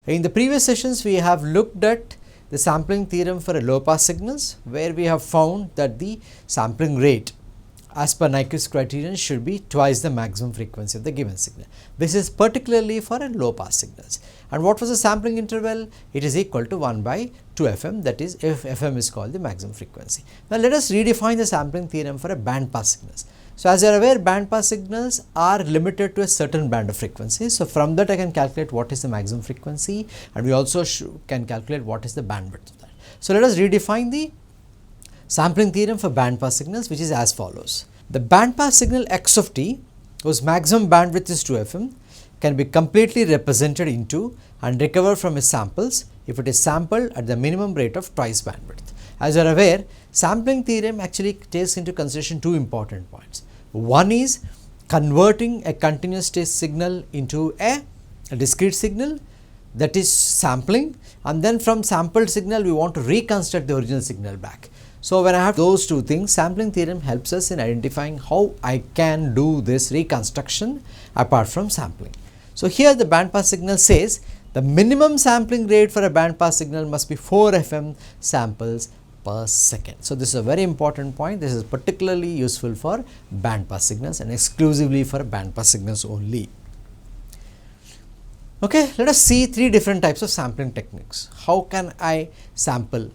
In the previous sessions, we have looked at the sampling theorem for a low pass signals, where we have found that the sampling rate as per Nyquist criterion should be twice the maximum frequency of the given signal. This is particularly for a low pass signals. And what was the sampling interval? It is equal to 1 by 2 FM, that is if FM is called the maximum frequency. Now let us redefine the sampling theorem for a band pass signals. So as you are aware, band pass signals are limited to a certain band of frequency. So from that I can calculate what is the maximum frequency, and we also can calculate what is the bandwidth of that. So let us redefine the sampling theorem for band pass signals, which is as follows. The band pass signal x of t, whose maximum bandwidth is 2 FM, can be completely represented into and recovered from its samples if it is sampled at the minimum rate of twice bandwidth. As you are aware, sampling theorem actually takes into consideration two important points. One is converting a continuous state signal into a discrete signal, that is sampling, and then from sampled signal we want to reconstruct the original signal back. So when I have those two things, sampling theorem helps us in identifying how I can do this reconstruction apart from sampling. So here the band pass signal says the minimum sampling rate for a band pass signal must be 4 FM samples per second. So this is a very important point. This is particularly useful for band pass signals and exclusively for band pass signals only. Okay, let us see three different types of sampling techniques. How can I sample?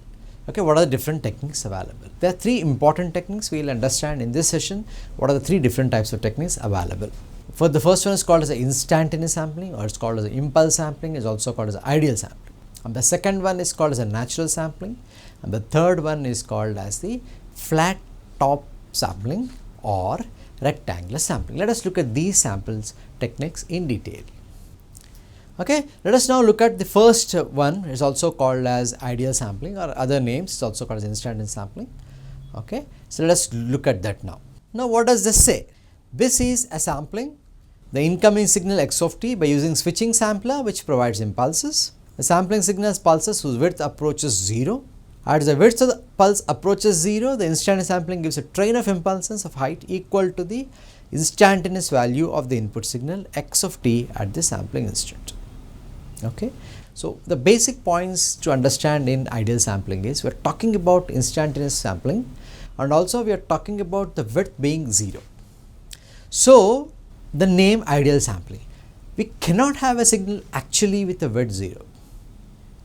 Okay, what are the different techniques available? There are three important techniques we will understand in this session. What are the three different types of techniques available? For the first one is called as the instantaneous sampling, or it's called as the impulse sampling, is also called as the ideal sampling. And the second one is called as a natural sampling, and the third one is called as the flat top sampling or rectangular sampling. Let us look at these samples techniques in detail. Okay, let us now look at the first one. Is also called as ideal sampling, or other names, it's also called as instantaneous sampling. Okay, so let us look at that now. Now what does this say? This is a sampling the incoming signal x of t by using switching sampler, which provides impulses. The sampling signal has pulses whose width approaches 0. As the width of the pulse approaches 0, the instantaneous sampling gives a train of impulses of height equal to the instantaneous value of the input signal x of t at the sampling instant. Okay, so the basic points to understand in ideal sampling is we are talking about instantaneous sampling, and also we are talking about the width being 0. So the name ideal sampling, we cannot have a signal actually with a width 0,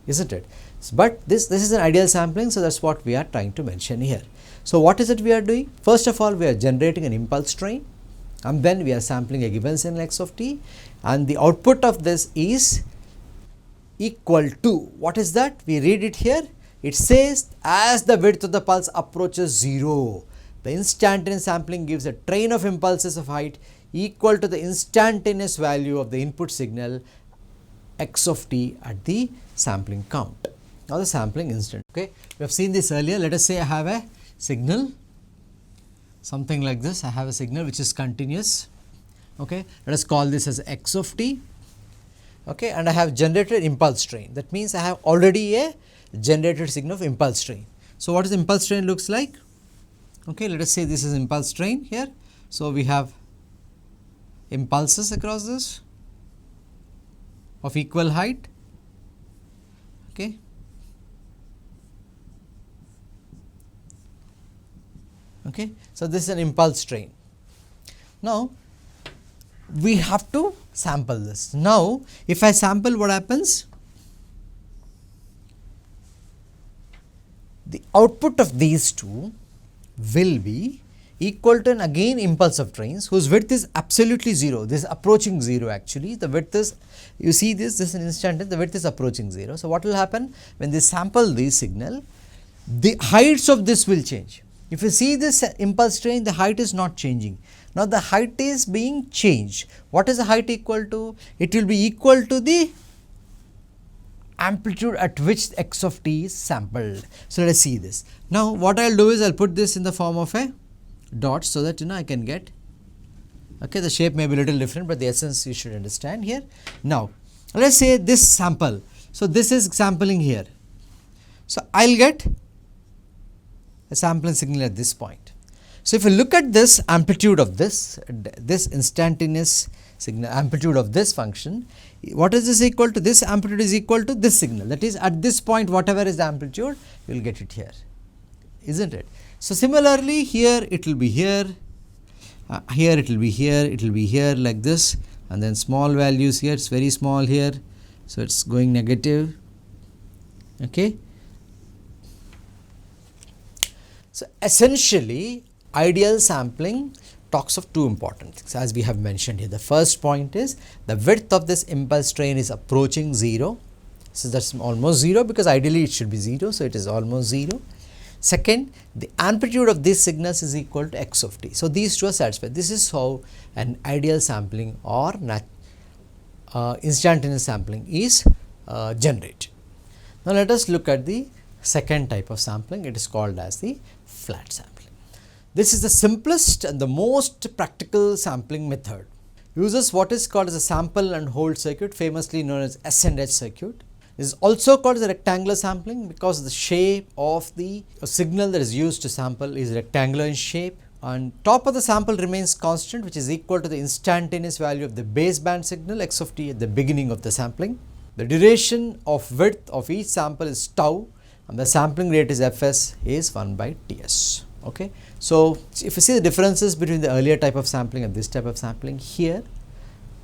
isn't it? But this is an ideal sampling, so that's what we are trying to mention here. So what is it we are doing? First of all, we are generating an impulse train, and then we are sampling a given signal x of t, and the output of this is equal to, what is that? We read it here. It says as the width of the pulse approaches 0, the instantaneous sampling gives a train of impulses of height equal to the instantaneous value of the input signal x of t at the sampling count or the sampling instant. Okay, we have seen this earlier. Let us say I have a signal, something like this. I have a signal which is continuous. Okay, let us call this as x of t. Okay, and I have generated impulse train. That means I have already a generated signal of impulse train. So what is impulse train looks like? Okay, let us say this is impulse train here. So we have impulses across this of equal height. Okay, okay, so this is an impulse train. Now we have to sample this. Now if I sample, what happens? The output of these two will be equal to an again impulse of trains whose width is absolutely 0. This is approaching 0 actually. The width is, you see this is an instant, the width is approaching 0. So what will happen when they sample this signal? The heights of this will change. If you see this impulse train, the height is not changing. Now the height is being changed. What is the height equal to? It will be equal to the amplitude at which x of t is sampled. So let us see this. Now what I will do is I will put this in the form of a dot, so that I can get, okay, the shape may be a little different, but the essence you should understand here. Now let us say this sample. So this is sampling here. So I will get a sampling signal at this point. So if you look at this amplitude of this instantaneous signal amplitude of this function. What is this equal to? This amplitude is equal to this signal, that is at this point whatever is the amplitude you will get it here, isn't it? So, similarly here it will be here, here it will be here, it will be here like this, and then small values here, it is very small here, so it is going negative. Okay. So, essentially ideal sampling talks of two important things as we have mentioned here. The first point is the width of this impulse train is approaching 0. So, that is almost 0 because ideally it should be 0. So, it is almost 0. Second, the amplitude of these signals is equal to x of t. So, these two are satisfied. This is how an ideal sampling or instantaneous sampling is generated. Now, let us look at the second type of sampling. It is called as the flat sampling. This is the simplest and the most practical sampling method. Uses what is called as a sample and hold circuit, famously known as S and H circuit. It is also called as a rectangular sampling because the shape of the signal that is used to sample is rectangular in shape, and top of the sample remains constant, which is equal to the instantaneous value of the baseband signal x of t at the beginning of the sampling. The duration of width of each sample is tau, and the sampling rate is fs is 1 by ts. Okay. So, if you see the differences between the earlier type of sampling and this type of sampling, here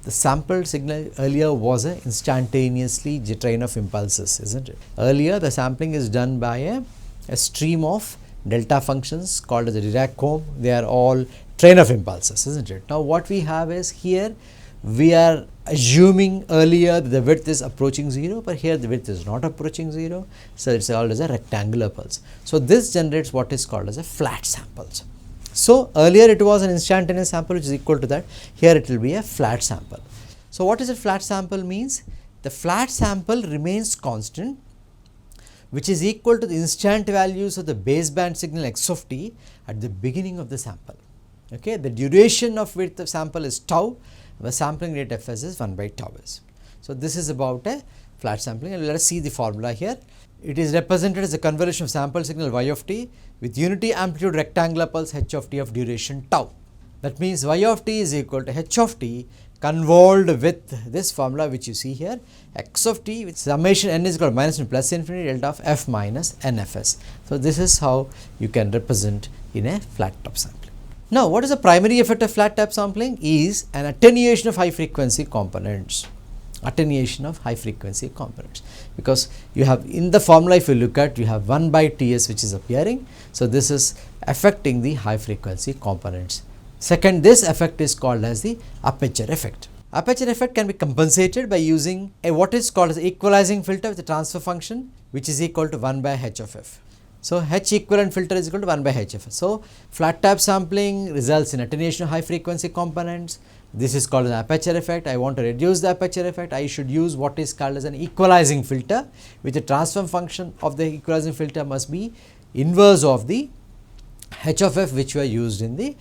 the sampled signal earlier was a instantaneously train of impulses, isn't it? Earlier the sampling is done by a stream of delta functions called as the Dirac comb. They are all train of impulses, isn't it? Now, what we have is here we are assuming earlier the width is approaching 0, but here the width is not approaching 0. So, it is called as a rectangular pulse. So, this generates what is called as a flat samples. So, earlier it was an instantaneous sample which is equal to that, here it will be a flat sample. So, what is a flat sample means? The flat sample remains constant, which is equal to the instant values of the baseband signal x of t at the beginning of the sample. Okay. The duration of width of sample is tau, the sampling rate fs is 1 by tau s. So, this is about a flat sampling, and let us see the formula here. It is represented as a convolution of sample signal y of t with unity amplitude rectangular pulse h of t of duration tau. That means, y of t is equal to h of t convolved with this formula which you see here, x of t with summation n is equal to minus plus infinity delta of f minus nfs. So, this is how you can represent in a flat top sampling. Now, what is the primary effect of flat top sampling? Is an attenuation of high frequency components. Attenuation of high frequency components, because you have in the formula, if you look at, you have 1 by Ts which is appearing. So, this is affecting the high frequency components. Second, this effect is called as the aperture effect. Aperture effect can be compensated by using a what is called as equalizing filter with a transfer function which is equal to 1 by h of f. So, H equivalent filter is equal to 1 by h of f. So, flat top sampling results in attenuation of high frequency components. This is called an aperture effect. I want to reduce the aperture effect. I should use what is called as an equalizing filter, with the transfer function of the equalizing filter must be inverse of the h of f which were used in the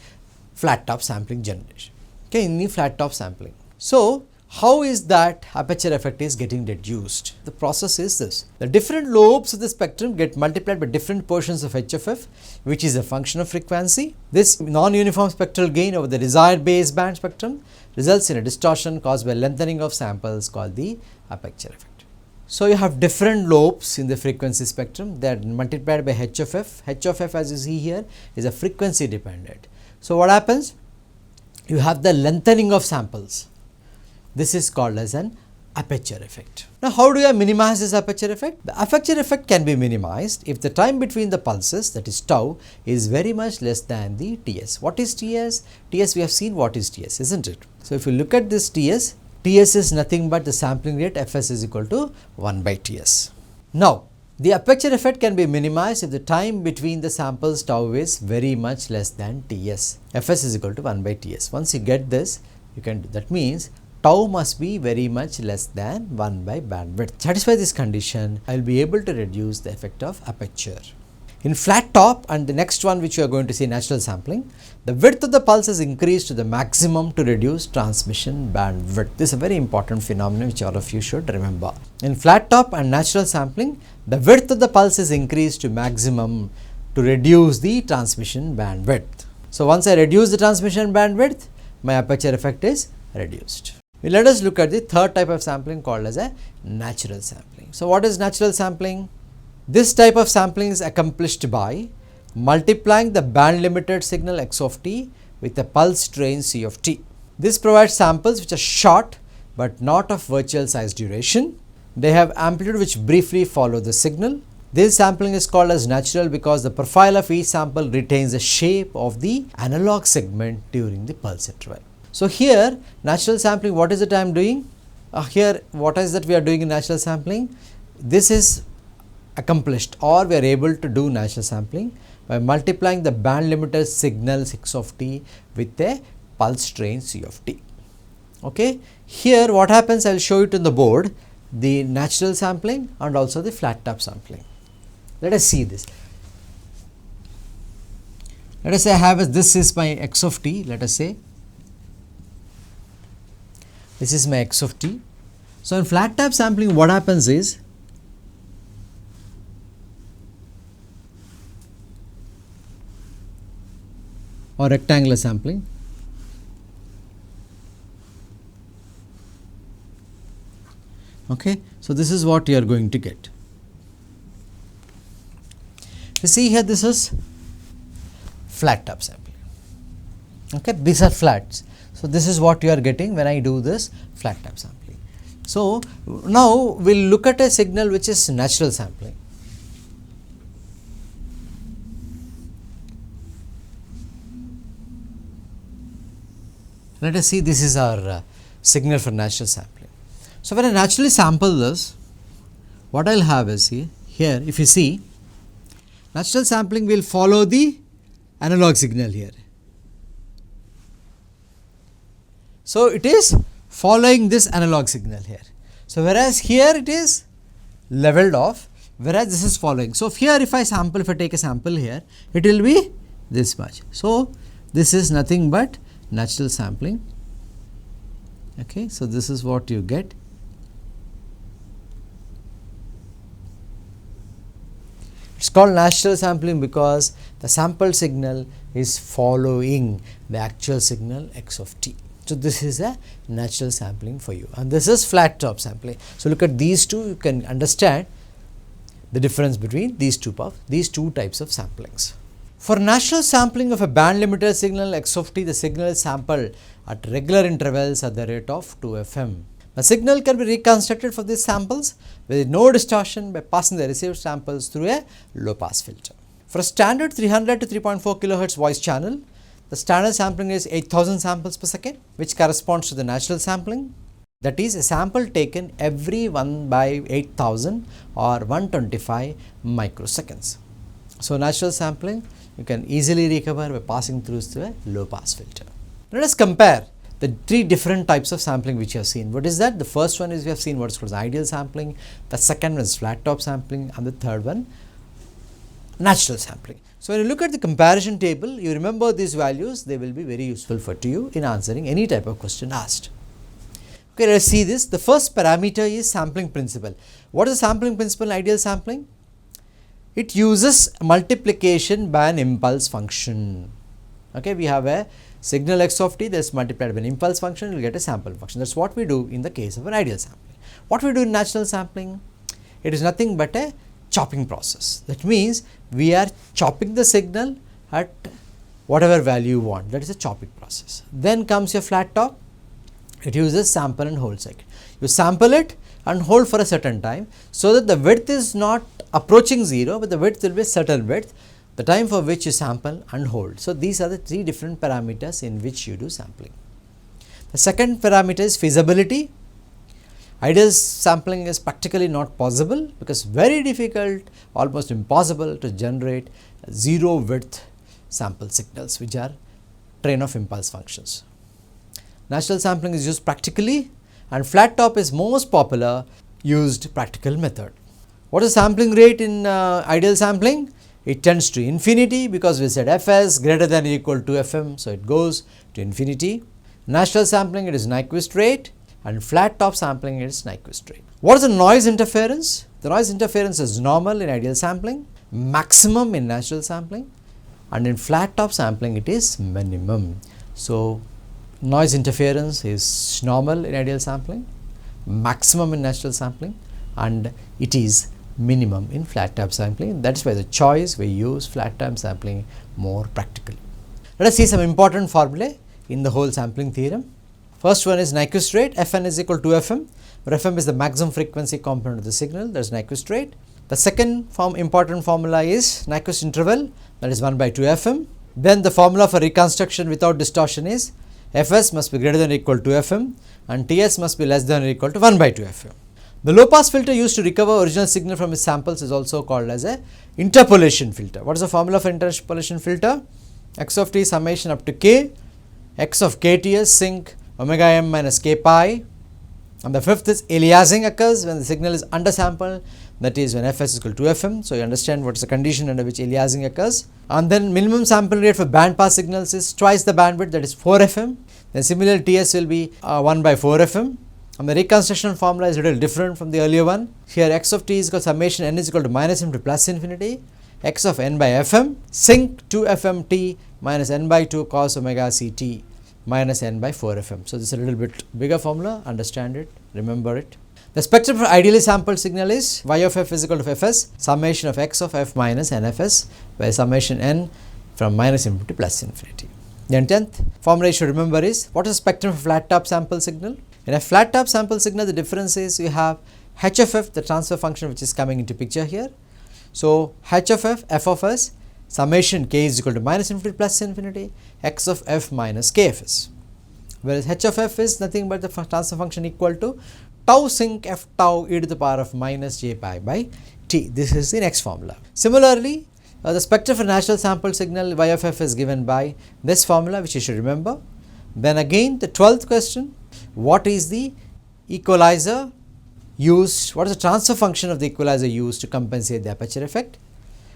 flat top sampling generation, okay, in the flat top sampling. So, how is that aperture effect is getting reduced? The process is this: the different lobes of the spectrum get multiplied by different portions of h of f, which is a function of frequency. This non-uniform spectral gain over the desired baseband spectrum results in a distortion caused by lengthening of samples called the aperture effect. So, you have different lobes in the frequency spectrum that are multiplied by h of f. H of f, as you see here, is a frequency dependent. So, what happens? You have the lengthening of samples. This is called as an aperture effect. Now, how do I minimize this aperture effect? The aperture effect can be minimized if the time between the pulses, that is tau, is very much less than the Ts. What is Ts? Ts, we have seen what is Ts, isn't it? So, if you look at this Ts, Ts is nothing but the sampling rate Fs is equal to 1 by Ts. Now, the aperture effect can be minimized if the time between the samples tau is very much less than Ts. Fs is equal to 1 by Ts. Once you get this, you can do that means tau must be very much less than 1 by bandwidth. Satisfy this condition, I will be able to reduce the effect of aperture. In flat top and the next one which you are going to see, natural sampling, the width of the pulse is increased to the maximum to reduce transmission bandwidth. This is a very important phenomenon which all of you should remember. In flat top and natural sampling, the width of the pulse is increased to maximum to reduce the transmission bandwidth. So, once I reduce the transmission bandwidth, my aperture effect is reduced. Let us look at the third type of sampling called as a natural sampling. So, what is natural sampling? This type of sampling is accomplished by multiplying the band limited signal x of t with a pulse train c of t. This provides samples which are short but not of virtual size duration. They have amplitude which briefly follow the signal. This sampling is called as natural because the profile of each sample retains the shape of the analog segment during the pulse interval. So, here natural sampling, what is it I am doing? Here what is that we are doing in natural sampling? This is accomplished, or we are able to do natural sampling by multiplying the band limited signal x of t with a pulse train c of t. Okay. Here what happens, I will show it on the board, the natural sampling and also the flat top sampling. Let us see this. Let us say I have this is my x of t, let us say this is my x of t. So, in flat top sampling what happens is, or rectangular sampling, okay. So, this is what you are going to get. You see here, this is flat top sampling, okay. These are flats. So, this is what you are getting when I do this flat top sampling. So, now we will look at a signal which is natural sampling. Let us see, this is our signal for natural sampling. So, when I naturally sample this, what I will have is here if you see, natural sampling will follow the analog signal here. So, it is following this analog signal here. So, whereas here it is leveled off, whereas this is following. So, here if I sample, if I take a sample here, it will be this much. So, this is nothing but natural sampling. Okay. So, this is what you get. It is called natural sampling because the sample signal is following the actual signal x of t. So, this is a natural sampling for you, and this is flat top sampling. So, look at these two, you can understand the difference between these two types of samplings. For natural sampling of a band limited signal x of t, the signal is sampled at regular intervals at the rate of 2 FM. The signal can be reconstructed for these samples with no distortion by passing the received samples through a low pass filter. For a standard 300 to 3.4 kHz voice channel, the standard sampling is 8000 samples per second, which corresponds to the natural sampling, that is a sample taken every 1/8000 or 125 microseconds. So, natural sampling you can easily recover by passing through a low pass filter. Let us compare the three different types of sampling which you have seen. What is that? The first one is we have seen what is called ideal sampling, the second one is flat top sampling, and the third one natural sampling. So, when you look at the comparison table, you remember these values, they will be very useful to you in answering any type of question asked. Okay, let us see this. The first parameter is sampling principle. What is the sampling principle in ideal sampling? It uses multiplication by an impulse function. Okay, we have a signal x of t that is multiplied by an impulse function, you will get a sample function. That is what we do in the case of an ideal sampling. What we do in natural sampling? It is nothing but a chopping process. That means we are chopping the signal at whatever value you want, that is a chopping process. Then comes your flat top, it uses sample and hold cycle. You sample it and hold for a certain time, so that the width is not approaching 0, but the width will be a certain width, the time for which you sample and hold. So, these are the three different parameters in which you do sampling. The second parameter is feasibility. Ideal sampling is practically not possible because very difficult, almost impossible to generate 0 width sample signals which are train of impulse functions. Natural sampling is used practically, and flat top is most popular used practical method. What is sampling rate in ideal sampling? It tends to infinity because we said Fs greater than or equal to Fm, so it goes to infinity. Natural sampling, it is Nyquist rate, and flat top sampling, it is Nyquist rate. What is the noise interference? The noise interference is normal in ideal sampling, maximum in natural sampling, and in flat top sampling it is minimum. So, noise interference is normal in ideal sampling, maximum in natural sampling, and it is minimum in flat time sampling. That is why the choice we use flat time sampling more practically. Let us see some important formulae in the whole sampling theorem. First one is Nyquist rate. Fn is equal to Fm, where Fm is the maximum frequency component of the signal, that is Nyquist rate. The second important formula is Nyquist interval, that is 1 by 2 Fm. Then the formula for reconstruction without distortion is Fs must be greater than or equal to Fm and Ts must be less than or equal to 1 by 2 Fm. The low pass filter used to recover original signal from its samples is also called as a interpolation filter. What is the formula for interpolation filter? X of t summation up to k, x of kts sinc omega m minus k pi. And the fifth is aliasing occurs when the signal is undersampled, that is when Fs is equal to Fm. So you understand what is the condition under which aliasing occurs. And then minimum sample rate for band pass signals is twice the bandwidth, that is 4 Fm. Then similarly Ts will be 1 by 4 Fm. And the reconstruction formula is a little different from the earlier one. Here x of t is equal to summation n is equal to minus m to plus infinity, x of n by Fm sinc 2 Fm t minus n by 2 cos omega ct minus n by 4 Fm. So this is a little bit bigger formula, understand it, remember it. The spectrum for ideally sampled signal is y of f is equal to fs summation of x of f minus nfs, where summation n from minus infinity to plus infinity. Then 10th formula you should remember is what is the spectrum for flat top sample signal. In a flat top sample signal, the difference is you have h of f, the transfer function which is coming into picture here. So h of f of s summation k is equal to minus infinity plus infinity x of f minus kfs, whereas h of f is nothing but the transfer function equal to tau sinc f tau e to the power of minus j pi by t. This is the next formula. Similarly, the spectrum for natural sample signal y of f is given by this formula, which you should remember. Then again the 12th question, what is the equalizer used, what is the transfer function of the equalizer used to compensate the aperture effect.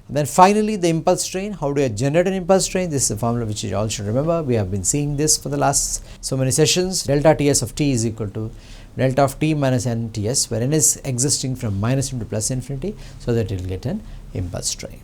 And then finally the impulse train, how do I generate an impulse train? This is a formula which you all should remember. We have been seeing this for the last so many sessions. Delta Ts of t is equal to delta of t minus n Ts, where n is existing from minus into plus infinity, so that it will get an impulse train.